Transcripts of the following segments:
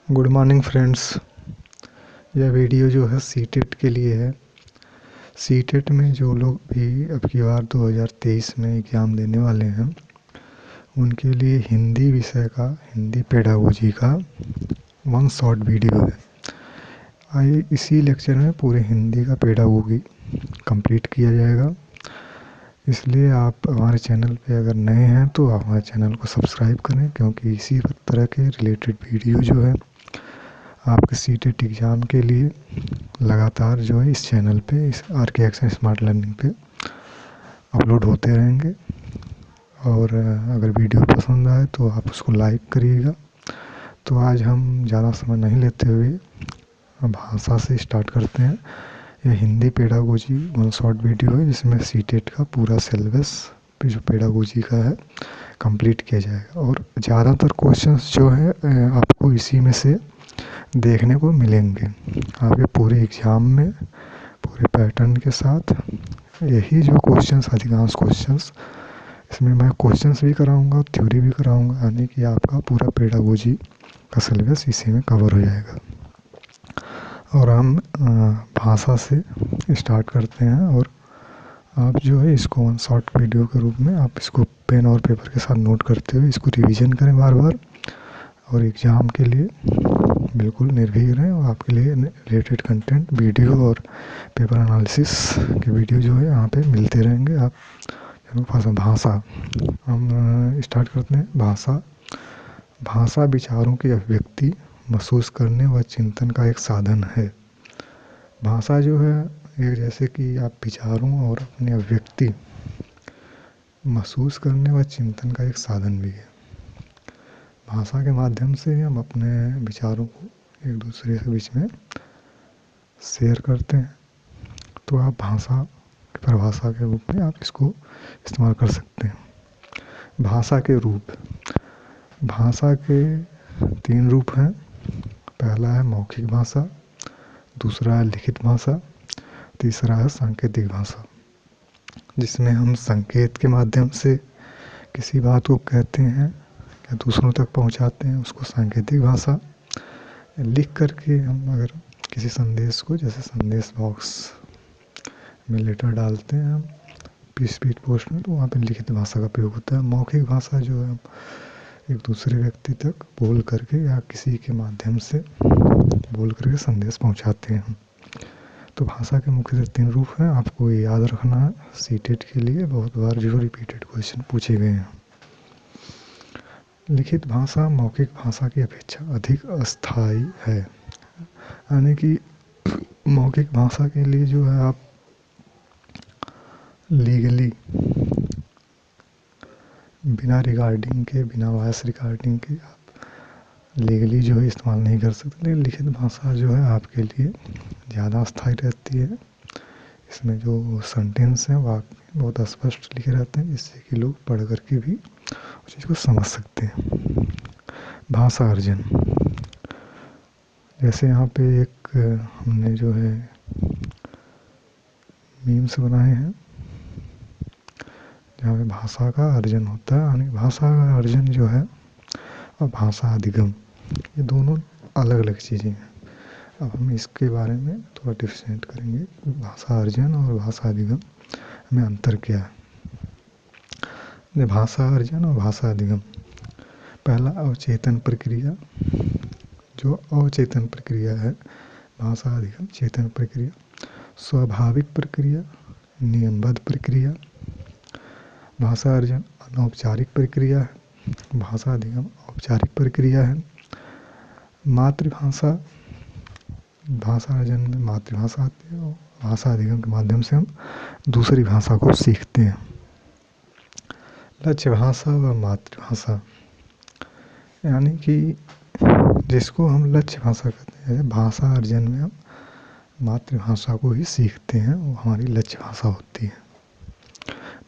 Good morning friends. यह video जो है सीटेट के लिए है। सीटेट में जो लोग भी अब की बार 2023 में एग्ज़ाम देने वाले हैं उनके लिए हिंदी विषय का, हिंदी पेडागोजी का वन शॉर्ट वीडियो है। आइए इसी लेक्चर में पूरे हिंदी का पेडागोजी कंप्लीट किया जाएगा। इसलिए आप हमारे चैनल पे अगर नए हैं तो आप हमारे चैनल को सब्सक्राइब करें, क्योंकि इसी तरह के रिलेटेड वीडियो जो है आपके सीटेट एग्ज़ाम के लिए लगातार जो है इस चैनल पे, इस RK स्मार्ट लर्निंग पे अपलोड होते रहेंगे। और अगर वीडियो पसंद आए तो आप उसको लाइक करिएगा। तो आज हम ज़्यादा समय नहीं लेते हुए भाषा से स्टार्ट करते हैं। यह Hindi pedagogy one short video है जिसमें सीटेट का पूरा सिलेबस जो पेडागोजी का है कंप्लीट किया जाएगा। और ज़्यादातर क्वेश्चंस जो है आपको इसी में से देखने को मिलेंगे आपके पूरे एग्ज़ाम में, पूरे पैटर्न के साथ। यही जो क्वेश्चंस, अधिकांश क्वेश्चंस इसमें मैं क्वेश्चंस भी कराऊंगा, थ्योरी भी कराऊंगा, यानी कि आपका पूरा पेडागोजी का सिलेबस इसी में कवर हो जाएगा। और हम भाषा से स्टार्ट करते हैं। और आप जो है इसको वन शॉर्ट वीडियो के रूप में आप इसको पेन और पेपर के साथ नोट करते हुए इसको रिवीजन करें बार बार, और एग्ज़ाम के लिए बिल्कुल निर्भीक रहें। और आपके लिए रिलेटेड कंटेंट वीडियो और पेपर एनालिसिस के वीडियो जो है यहाँ पे मिलते रहेंगे। आप भाषा हम स्टार्ट करते हैं। भाषा विचारों की अभिव्यक्ति, महसूस करने व चिंतन का एक साधन है। भाषा जो है एक, जैसे कि आप विचारों और अपनी अभिव्यक्ति महसूस करने व चिंतन का एक साधन भी है। भाषा के माध्यम से हम अपने विचारों को एक दूसरे के बीच में शेयर करते हैं। तो आप भाषा की परिभाषा के रूप में आप इसको इस्तेमाल कर सकते हैं। भाषा के रूप, भाषा के 3 रूप हैं। पहला है मौखिक भाषा, दूसरा है लिखित भाषा, तीसरा है सांकेतिक भाषा, जिसमें हम संकेत के माध्यम से किसी बात को कहते हैं या दूसरों तक पहुंचाते हैं, उसको सांकेतिक भाषा। लिख करके हम अगर किसी संदेश को, जैसे संदेश बॉक्स में लेटर डालते हैं हम स्पीड पोस्ट में, तो वहाँ पे लिखित भाषा का प्रयोग होता है। मौखिक भाषा जो है हम एक दूसरे व्यक्ति तक बोल करके या किसी के माध्यम से बोल करके संदेश पहुँचाते हैं। तो भाषा के मुख्य 3 रूप हैं, आपको ये याद रखना है। सीटेट के लिए बहुत बार जो रिपीटेड क्वेश्चन पूछे गए हैं। लिखित भाषा मौखिक भाषा की अपेक्षा अधिक अस्थायी है, यानी कि मौखिक भाषा के लिए जो है आप लीगली, बिना रिकॉर्डिंग के, बिना वॉइस रिकॉर्डिंग के आप लीगली जो है इस्तेमाल नहीं कर सकते। लेकिन लिखित भाषा जो है आपके लिए ज़्यादा अस्थायी रहती है। इसमें जो सेंटेंस हैं वाक्य बहुत स्पष्ट लिखे रहते हैं, जिससे कि लोग पढ़ करके भी उस चीज़ को समझ सकते हैं। भाषा अर्जन, जैसे यहाँ पे एक हमने जो है मीम्स बनाए हैं जहाँ पे भाषा का अर्जन होता है, यानी भाषा का अर्जन जो है और भाषा अधिगम, ये दोनों अलग अलग चीज़ें हैं। अब हम इसके बारे में थोड़ा डिफरेंशिएट करेंगे, भाषा अर्जन और भाषा अधिगम में अंतर क्या है। भाषा अर्जन और भाषा अधिगम, पहला अवचेतन प्रक्रिया, जो अवचेतन प्रक्रिया है। भाषा अधिगम चेतन प्रक्रिया। स्वाभाविक प्रक्रिया, नियमबद्ध प्रक्रिया। भाषा अर्जन अनौपचारिक प्रक्रिया है, भाषा अधिगम औपचारिक प्रक्रिया है। मातृभाषा, भाषा अर्जन में मातृभाषा आती है, और भाषा अधिगम के माध्यम से हम दूसरी भाषा को सीखते हैं। लक्ष्य भाषा व मातृभाषा, यानी कि जिसको हम लक्ष्य भाषा कहते हैं, भाषा अर्जन में हम मातृभाषा को ही सीखते हैं, वो हमारी लक्ष्य भाषा होती है।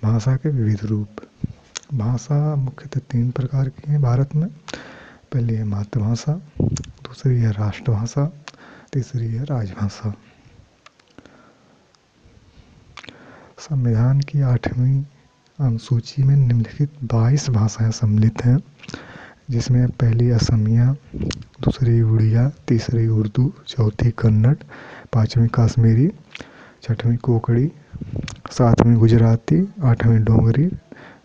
भाषा के विविध रूप, भाषा मुख्यतः 3 प्रकार की हैं भारत में। पहली है मातृभाषा, दूसरी है राष्ट्रभाषा, तीसरी है राजभाषा। संविधान की 8वीं अनुसूची में निम्नलिखित 22 भाषाएं सम्मिलित हैं, जिसमें पहली असमिया, दूसरी उड़िया, तीसरी उर्दू, चौथी कन्नड़, पाँचवीं कश्मीरी, छठवीं कोंकणी, सातवीं गुजराती, आठवीं डोगरी,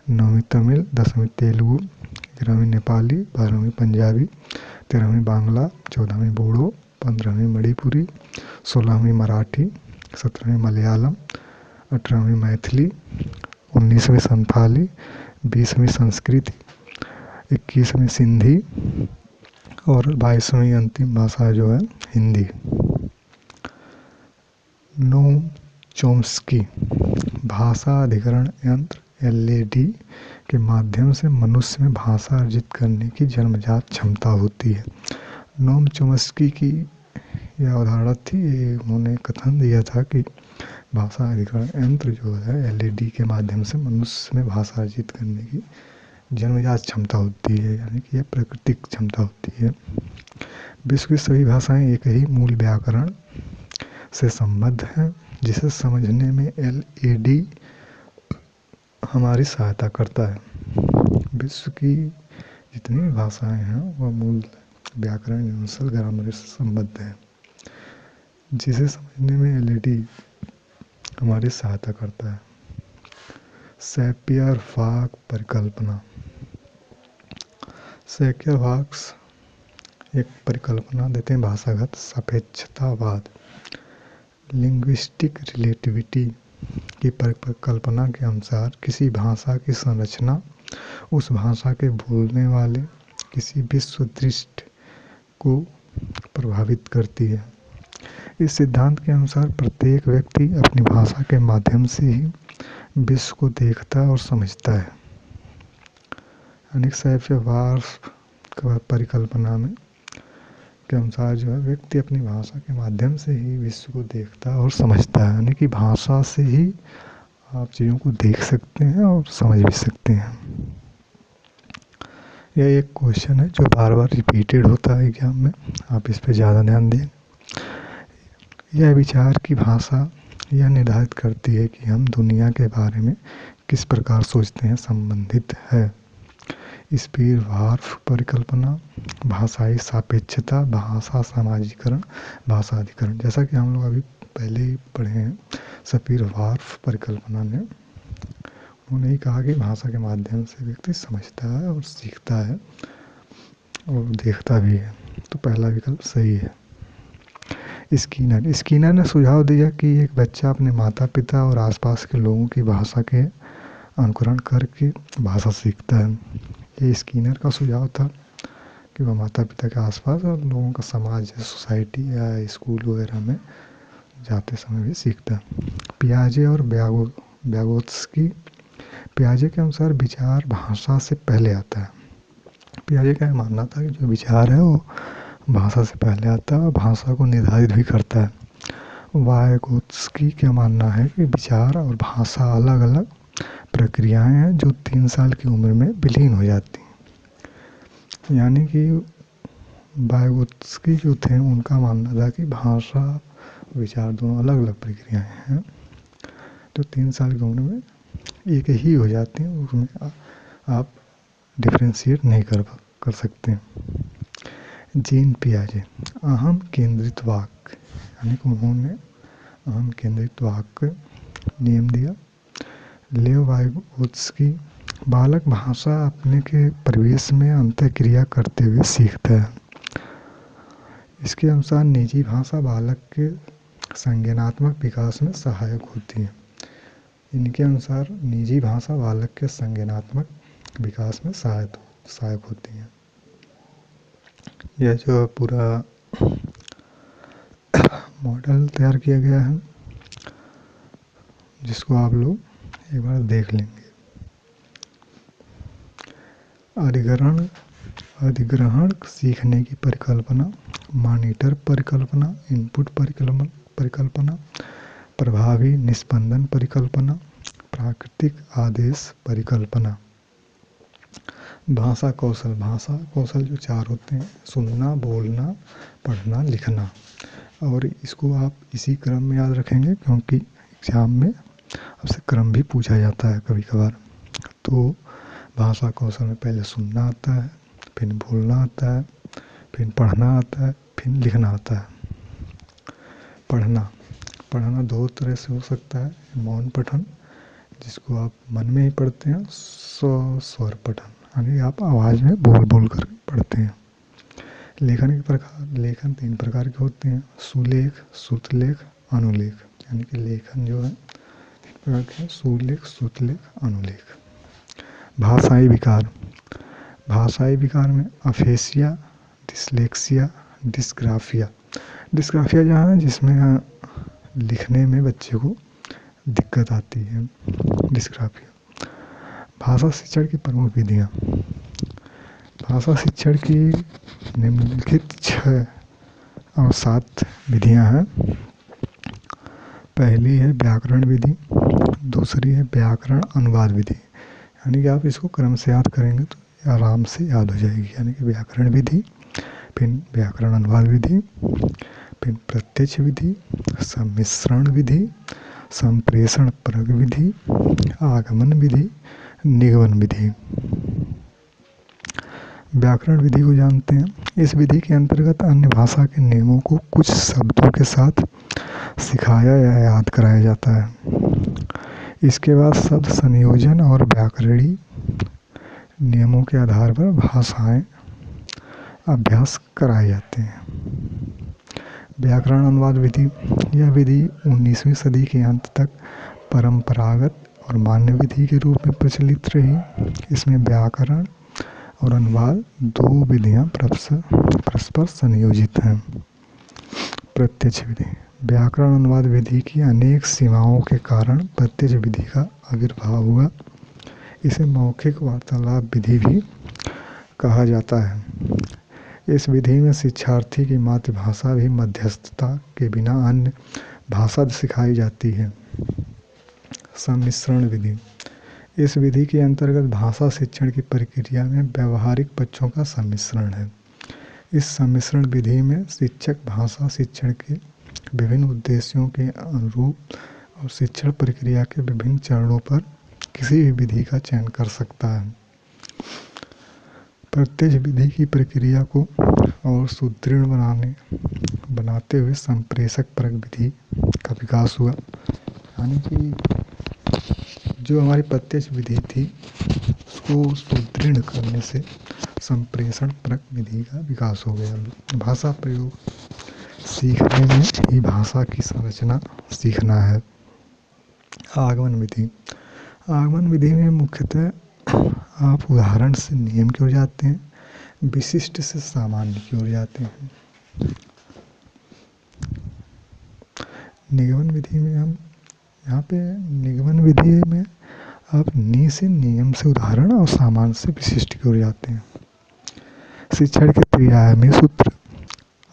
नौवीं तमिल, 10वीं तेलुगु, 11वीं नेपाली, 12वीं पंजाबी, 13वीं बांग्ला, 14वीं बोडो, 15वीं मणिपुरी, 16वीं मराठी, 17वीं मलयालम, 18वीं मैथिली, 19वीं संथाली, 20वीं संस्कृत, 21वीं सिंधी और 22वीं अंतिम भाषा जो है हिंदी। नोम चोम्स्की भाषा अधिकरण यंत्र (LAD) के माध्यम से मनुष्य में भाषा अर्जित करने की जन्मजात क्षमता होती है। नोम चोम्स्की की यह अवधारणा थी, उन्होंने कथन दिया था कि भाषा अधिकरण यंत्र जो है LAD के माध्यम से मनुष्य में भाषा अर्जित करने की जन्मजात क्षमता होती है, यानी कि यह प्राकृतिक क्षमता होती है। विश्व की सभी भाषाएं एक ही मूल व्याकरण से संबद्ध हैं, जिसे समझने में LAD हमारी सहायता करता है। विश्व की जितनी भी भाषाएं हैं वह मूल व्याकरण यूनिवर्सल ग्रामर से संबद्ध है, जिसे समझने में LAD हमारी सहायता करता है। सैपियर-फ़ाक परिकल्पना। सैपियर-फ़ाक एक परिकल्पना देते हैं भाषागत सापेक्षतावाद, लिंग्विस्टिक रिलेटिविटी की परिकल्पना के अनुसार किसी भाषा की संरचना उस भाषा के बोलने वाले किसी विश्व दृष्टि को प्रभावित करती है। इस सिद्धांत के अनुसार प्रत्येक व्यक्ति अपनी भाषा के माध्यम से ही विश्व को देखता और समझता है। यानी सैपियर-फ़ाक परिकल्पना में के अनुसार जो है व्यक्ति अपनी भाषा के माध्यम से ही विश्व को देखता और समझता है, यानी कि भाषा से ही आप चीज़ों को देख सकते हैं और समझ भी सकते हैं। यह एक क्वेश्चन है जो बार बार रिपीटेड होता है एग्जाम में, आप इस पर ज़्यादा ध्यान दें। यह विचार की भाषा यह निर्धारित करती है कि हम दुनिया के बारे में किस प्रकार सोचते हैं संबंधित है। स्पियर-वॉर्फ परिकल्पना, भाषाई सापेक्षता, भाषा समाजीकरण, भाषा अधिकरण, जैसा कि हम लोग अभी पहले ही पढ़े हैं। स्पियर-वॉर्फ परिकल्पना में उन्होंने ही कहा कि भाषा के माध्यम से व्यक्ति समझता है और सीखता है और देखता भी है, तो पहला विकल्प सही है। स्किनर ने सुझाव दिया कि एक बच्चा अपने माता पिता और आसपास के लोगों की भाषा के अनुकरण करके भाषा सीखता है। ये स्किनर का सुझाव था कि वह माता पिता के आसपास और लोगों का समाज जैसे सोसाइटी या स्कूल वगैरह में जाते समय भी सीखता है। पियाजे और व्यागोत्स्की। पियाजे के अनुसार विचार भाषा से पहले आता है। पियाजे का मानना था कि जो विचार है वो भाषा से पहले आता है और भाषा को निर्धारित भी करता है। वायगोत्स्की का मानना है कि विचार और भाषा अलग अलग प्रक्रियाएं हैं जो 3 साल की उम्र में विलीन हो जाती हैं। यानी कि वायगोत्स्की जो थे उनका मानना था कि भाषा विचार दोनों अलग अलग प्रक्रियाएं हैं तो 3 साल की उम्र में एक ही हो जाती हैं, उसमें आप डिफ्रेंशिएट नहीं कर सकते। जीन पियाजे अहम केंद्रित वाक्य, यानी कि उन्होंने अहम केंद्रित वाक्य नियम दिया। लेव वाइगोत्स्की बालक भाषा अपने के परिवेश में अंतःक्रिया करते हुए सीखता है। इसके अनुसार निजी भाषा बालक के संज्ञानात्मक विकास में सहायक होती है। इनके अनुसार निजी भाषा बालक के संज्ञानात्मक विकास में सहायक होती है। यह जो पूरा मॉडल तैयार किया गया है जिसको आप लोग एक बार देख लेंगे। अधिग्रहण सीखने की परिकल्पना, मॉनिटर परिकल्पना, इनपुट परिकल्पना, प्रभावी निस्पंदन परिकल्पना, प्राकृतिक आदेश परिकल्पना। भाषा कौशल जो 4 होते हैं, सुनना, बोलना, पढ़ना, लिखना, और इसको आप इसी क्रम में याद रखेंगे क्योंकि एग्जाम में आपसे क्रम भी पूछा जाता है कभी कभार। तो भाषा कौशल में पहले सुनना आता है, फिर बोलना आता है, फिर पढ़ना आता है, फिर लिखना आता है। पढ़ना दो तरह से हो सकता है, मौन पठन जिसको आप मन में ही पढ़ते हैं, स्वर पठन यानी आप आवाज़ में बोल बोल कर पढ़ते हैं। लेखन के प्रकार, लेखन 3 प्रकार के होते हैं, सुलेख, श्रुतलेख, अनुलेख। यानी कि लेखन जो है 3 प्रकार के, सुलेख, श्रुतलेख, अनुलेख। भाषाई विकार, भाषाई विकार में अफेसिया, डिसलेक्सिया, डिस्ग्राफिया। डिस्ग्राफिया जहाँ है जिसमें लिखने में बच्चे को दिक्कत आती है, डिस्ग्राफिया। भाषा शिक्षण की प्रमुख विधियाँ, भाषा शिक्षण की निम्नलिखित 6 और 7 विधियाँ हैं। पहली है व्याकरण विधि, दूसरी है व्याकरण अनुवाद विधि। यानी कि आप इसको क्रम से याद करेंगे तो आराम से याद हो जाएगी। यानी कि व्याकरण विधि, फिर व्याकरण अनुवाद विधि, फिर प्रत्यक्ष विधि, सम्मिश्रण विधि, संप्रेषण परक विधि, आगमन विधि, निगमन विधि। व्याकरण विधि को जानते हैं। इस विधि के अंतर्गत अन्य भाषा के नियमों को कुछ शब्दों के साथ सिखाया या याद कराया जाता है। इसके बाद शब्द संयोजन और व्याकरणिक नियमों के आधार पर भाषाएं अभ्यास कराए जाते हैं। व्याकरण अनुवाद विधि, यह विधि 19वीं सदी के अंत तक परंपरागत और मान्य विधि के रूप में प्रचलित रही। इसमें व्याकरण और अनुवाद 2 विधियां परस्पर संयोजित हैं। प्रत्यक्ष विधि, व्याकरण अनुवाद विधि की अनेक सीमाओं के कारण प्रत्यक्ष विधि का आविर्भाव हुआ। इसे मौखिक वार्तालाप विधि भी कहा जाता है। इस विधि में शिक्षार्थी की मातृभाषा भी मध्यस्थता के बिना अन्य भाषा सिखाई जाती है। सम्मिश्रण विधि, इस विधि के अंतर्गत भाषा शिक्षण की प्रक्रिया में व्यवहारिक पक्षों का सम्मिश्रण है। इस सम्मिश्रण विधि में शिक्षक भाषा शिक्षण के विभिन्न उद्देश्यों के अनुरूप और शिक्षण प्रक्रिया के विभिन्न चरणों पर किसी भी विधि का चयन कर सकता है। प्रत्यक्ष विधि की प्रक्रिया को और सुदृढ़ बनाते हुए संप्रेषक परक विधि का विकास हुआ। यानी कि जो हमारी प्रत्यक्ष विधि थी उसको सुदृढ़ करने से संप्रेषण परक विधि का विकास हो गया। भाषा प्रयोग सीखने में ही भाषा की संरचना सीखना है। आगमन विधि, आगमन विधि में मुख्यतः आप उदाहरण से नियम की ओर जाते हैं, विशिष्ट से सामान्य की ओर जाते हैं। निगमन विधि में हम यहाँ पे निगमन विधि में आप नि से नियम से उदाहरण और सामान्य से विशिष्ट की ओर जाते हैं। शिक्षण के त्रिआयामी सूत्र,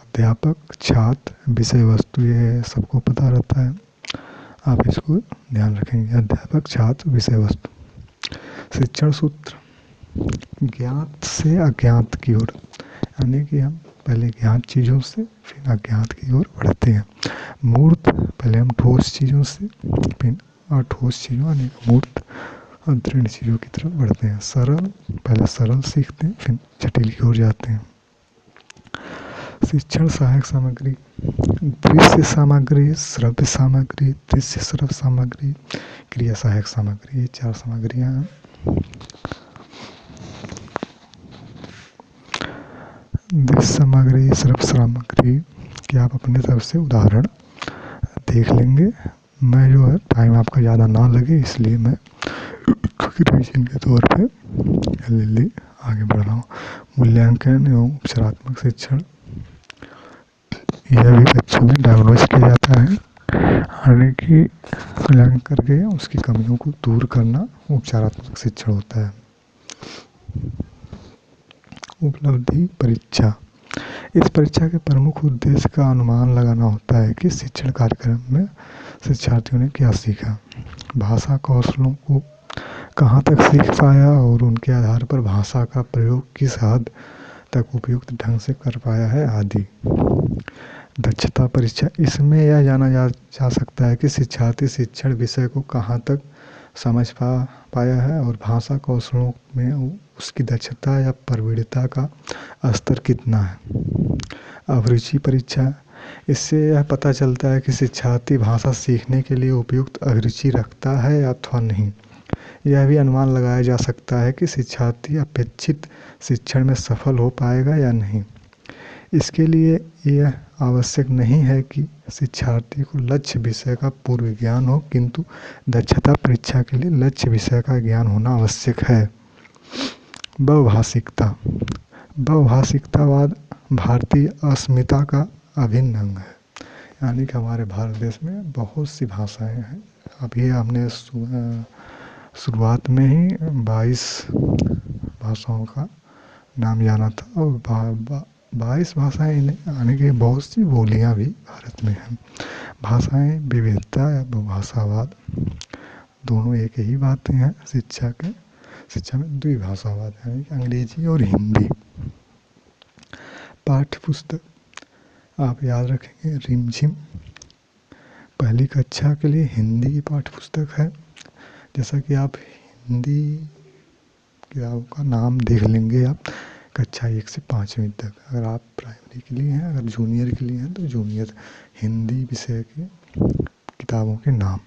अध्यापक, छात्र, विषय वस्तु, ये सबको पता रहता है, आप इसको ध्यान रखेंगे। अध्यापक, छात्र, विषय वस्तु। शिक्षण सूत्र, ज्ञात से अज्ञात की ओर, यानी कि हम पहले ज्ञात चीज़ों से फिर अज्ञात की ओर बढ़ते हैं। मूर्त, पहले हम ठोस चीज़ों से फिर अठोस चीज़ों यानी मूर्त और दृढ़ चीज़ों की तरफ बढ़ते हैं। सरल, पहले सरल सीखते हैं फिर जटिल की ओर जाते हैं। शिक्षण सहायक सामग्री, दृश्य सामग्री, श्रव्य सामग्री, दृश्य श्रव्य सामग्री, क्रिया सहायक सामग्री, ये 4 सामग्रियाँ हैं। दृश्य सामग्री, श्रव्य सामग्री कि आप अपने तरफ से उदाहरण देख लेंगे। मैं जो है टाइम आपका ज़्यादा ना लगे इसलिए मैं रिविजन के तौर पे जल्दी आगे बढ़ रहा हूँ। मूल्यांकन एवं उपचारात्मक शिक्षण, यह भी बच्चों में डायग्नोज किया जाता है, यानी कि मूल्यांकन करके उसकी कमियों को दूर करना उपचारात्मक शिक्षण होता है। उपलब्धि परीक्षा, इस परीक्षा के प्रमुख उद्देश्य का अनुमान लगाना होता है कि शिक्षण कार्यक्रम में शिक्षार्थियों ने क्या सीखा, भाषा कौशलों को कहाँ तक सीख पाया और उनके आधार पर भाषा का प्रयोग किस हद तक उपयुक्त ढंग से कर पाया है आदि। दक्षता परीक्षा, इसमें यह जाना जा सकता है कि शिक्षार्थी शिक्षण विषय को कहाँ तक समझ पाया है और भाषा कौशलों में उसकी दक्षता या प्रवीणता का स्तर कितना है। अभिरुचि परीक्षा, इससे यह पता चलता है कि शिक्षार्थी भाषा सीखने के लिए उपयुक्त अभिरुचि रखता है अथवा नहीं। यह भी अनुमान लगाया जा सकता है कि शिक्षार्थी अपेक्षित शिक्षण में सफल हो पाएगा या नहीं। इसके लिए यह आवश्यक नहीं है कि शिक्षार्थी को लक्ष्य विषय का पूर्व ज्ञान हो, किंतु दक्षता परीक्षा के लिए लक्ष्य विषय का ज्ञान होना आवश्यक है। बहुभाषिकता, बहुभाषिकतावाद भारतीय अस्मिता का अभिन्न अंग है। यानी कि हमारे भारत देश में बहुत सी भाषाएं हैं। अभी हमने शुरुआत में ही 22 भाषाओं का नाम जाना था और 22 भाषाएं, यानी कि बहुत सी बोलियां भी भारत में हैं। भाषाएं विविधता या बहुभाषावाद दोनों एक ही बातें हैं। शिक्षा में द्विभाषावाद यानी कि अंग्रेजी और हिंदी। पाठ्य पुस्तक आप याद रखेंगे, रिमझिम पहली कक्षा के लिए हिंदी की पाठ्य पुस्तक है। जैसा कि आप हिंदी किताबों का नाम देख लेंगे आप कक्षा 1 से 5वीं तक। अगर आप प्राइमरी के लिए हैं, अगर जूनियर के लिए हैं तो जूनियर हिंदी विषय के किताबों के नाम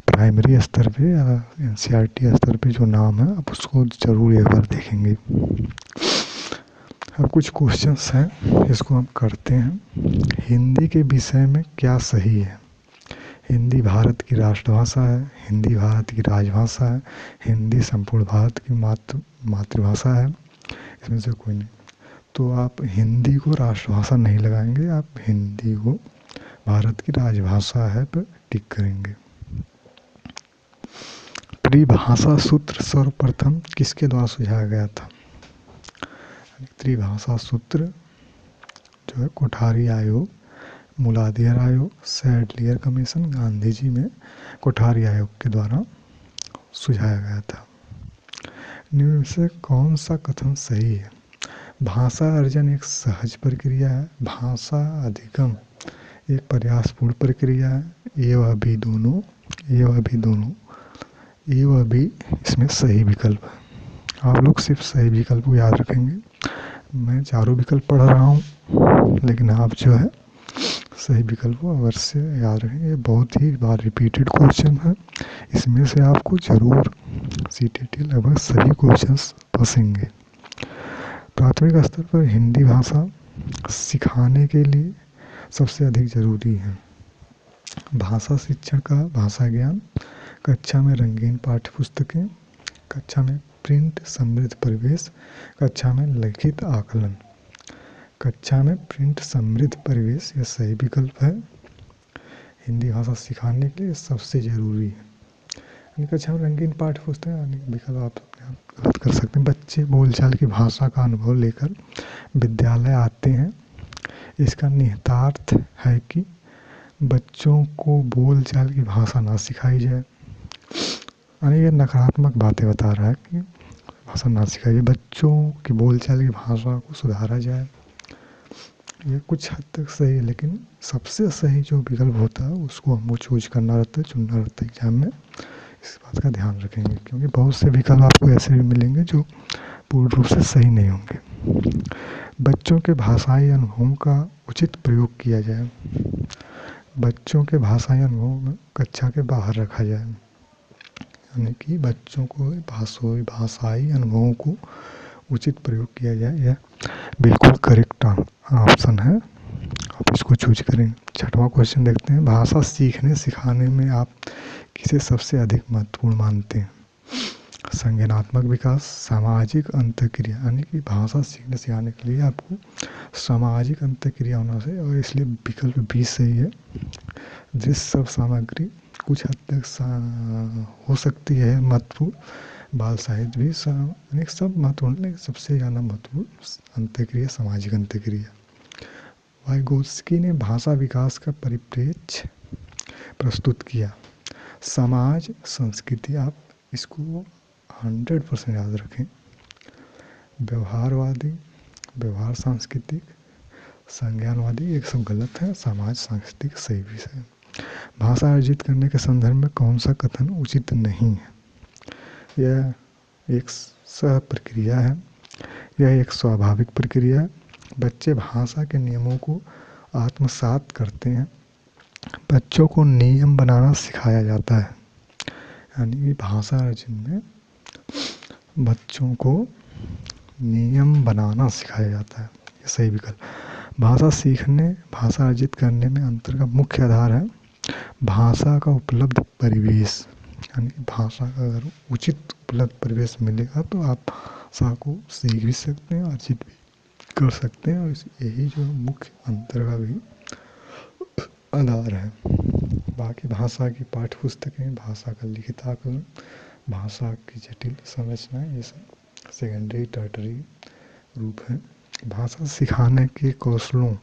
प्राइमरी स्तर पे या NCERT स्तर पे जो नाम है आप उसको ज़रूर एक बार देखेंगे। अब कुछ क्वेश्चंस हैं, इसको हम करते हैं। हिंदी के विषय में क्या सही है? हिंदी भारत की राष्ट्रभाषा है, हिंदी भारत की राजभाषा है, हिंदी संपूर्ण भारत की मातृभाषा है, इसमें से कोई नहीं। तो आप हिंदी को राष्ट्रभाषा नहीं लगाएंगे, आप हिंदी को भारत की राजभाषा है पर टिक करेंगे। त्रिभाषा सूत्र सर्वप्रथम किसके द्वारा सुझाया गया था? त्रिभाषा सूत्र जो है कोठारी आयोग, मुलाधियर आयोग, सैडलियर कमीशन, गांधी जी में कोठारी आयोग के द्वारा सुझाया गया था। निम्न में से कौन सा कथन सही है? भाषा अर्जन एक सहज प्रक्रिया है, भाषा अधिगम एक प्रयासपूर्ण प्रक्रिया है। ये वह भी दोनों इसमें सही विकल्प है। आप लोग सिर्फ सही विकल्प को याद रखेंगे। मैं चारों विकल्प पढ़ रहा हूँ, लेकिन आप जो है सही विकल्प को अवश्य याद रखेंगे। ये बहुत ही बार रिपीटेड क्वेश्चन है, इसमें से आपको जरूर CTET लगभग सभी क्वेश्चंस फंसेंगे। प्राथमिक स्तर पर हिंदी भाषा सिखाने के लिए सबसे अधिक जरूरी है भाषा शिक्षण का भाषा ज्ञान, कक्षा में रंगीन पाठ्य पुस्तकें, कक्षा में प्रिंट समृद्ध परिवेश, कक्षा में लिखित आकलन। कक्षा में प्रिंट समृद्ध परिवेश यह सही विकल्प है। हिंदी भाषा सिखाने के लिए सबसे ज़रूरी है। कक्षा में रंगीन पाठ्य पुस्तक यानी विकल्प आप गलत कर सकते हैं। बच्चे बोलचाल की भाषा का अनुभव लेकर विद्यालय आते हैं। इसका निहितार्थ है कि बच्चों को बोलचाल की भाषा ना सिखाई जाए। यानी ये नकारात्मक बातें बता रहा है कि भाषा ना सिखाई जाए, बच्चों की बोलचाल की भाषा को सुधारा जाए। ये कुछ हद तक सही है, लेकिन सबसे सही जो विकल्प होता है उसको हमको चूज करना रहता है, चुनना रहता है एग्जाम में। इस बात का ध्यान रखेंगे, क्योंकि बहुत से विकल्प आपको ऐसे भी मिलेंगे जो पूर्ण रूप से सही नहीं होंगे। बच्चों के भाषाई अनुभवों का उचित प्रयोग किया जाए। बच्चों के भाषाई अनुभव में कक्षा के बाहर रखा जाए, यानी कि बच्चों को भाषाई अनुभवों को उचित प्रयोग किया जाए। यह बिल्कुल करेक्ट ऑप्शन है, आप इसको चूज करें। छठवां क्वेश्चन देखते हैं। भाषा सीखने सिखाने में आप किसे सबसे अधिक महत्वपूर्ण मानते हैं? संज्ञानात्मक विकास, सामाजिक अंतःक्रिया, यानी कि भाषा सीखने सिखाने के लिए आपको सामाजिक अंतःक्रिया होना चाहिए, और इसलिए विकल्प 20 सही है। दृश्य सब सामग्री कुछ हद तक हो सकती है महत्वपूर्ण, बाल साहित्य भी अनेक सब महत्वपूर्ण, लेकिन सबसे ज़्यादा महत्वपूर्ण अंतःक्रिया सामाजिक अंतःक्रिया। वाइगोत्स्की ने भाषा विकास का परिप्रेक्ष्य प्रस्तुत किया। समाज संस्कृति, आप इसको 100% याद रखें। व्यवहारवादी, व्यवहार सांस्कृतिक, संज्ञानवादी, एक सब गलत है। समाज सांस्कृतिक सही विषय है। भाषा अर्जित करने के संदर्भ में कौन सा कथन उचित नहीं है? यह एक सह प्रक्रिया है। यह एक स्वाभाविक प्रक्रिया है। बच्चे भाषा के नियमों को आत्मसात करते हैं। बच्चों को नियम बनाना सिखाया जाता है। यानी कि भाषा अर्जन में बच्चों को नियम बनाना सिखाया जाता है। ये सही विकल्प। भाषा सीखने, भाषा अर्जित करने में अंतर का मुख्य आधार है भाषा का उपलब्ध परिवेश। यानी कि भाषा का अगर उचित उपलब्ध परिवेश मिलेगा तो आप भाषा को सीख भी सकते हैं, अर्जित भी कर सकते हैं। और यही जो मुख्य अंतर का भी आधार है। बाकी भाषा की पाठ्य पुस्तकें, भाषा का लिखित आकलन, भाषा की जटिल संरचना, ये सब सेकेंडरी टर्टरी रूप है। भाषा सिखाने के कौशलों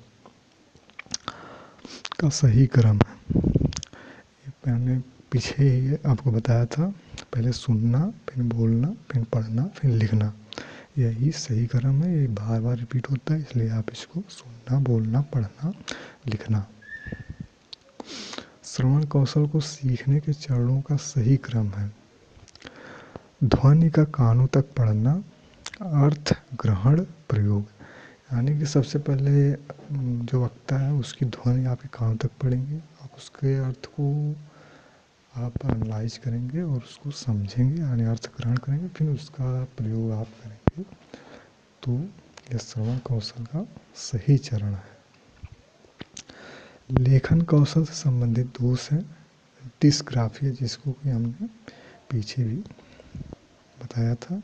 का सही क्रम है। ये मैंने पीछे ही आपको बताया था, पहले सुनना, फिर बोलना, फिर पढ़ना, फिर लिखना। यही सही क्रम है। ये बार बार रिपीट होता है, इसलिए आप इसको सुनना, बोलना, पढ़ना, लिखना। श्रवण कौशल को सीखने के चरणों का सही क्रम है। ध्वनि का कानों तक पढ़ना, अर्थ ग्रहण, प्रयोग। यानी कि सबसे पहले जो वक्ता है उसकी ध्वनि आपके कानों तक पड़ेंगे, आप उसके अर्थ को आप एनालाइज करेंगे और उसको समझेंगे, यानी अर्थ ग्रहण करेंगे, फिर उसका प्रयोग आप करेंगे। तो यह श्रवण कौशल का सही चरण है। लेखन कौशल से संबंधित दोष है डिस्ग्राफिया, जिसको कि हमने पीछे भी बताया था।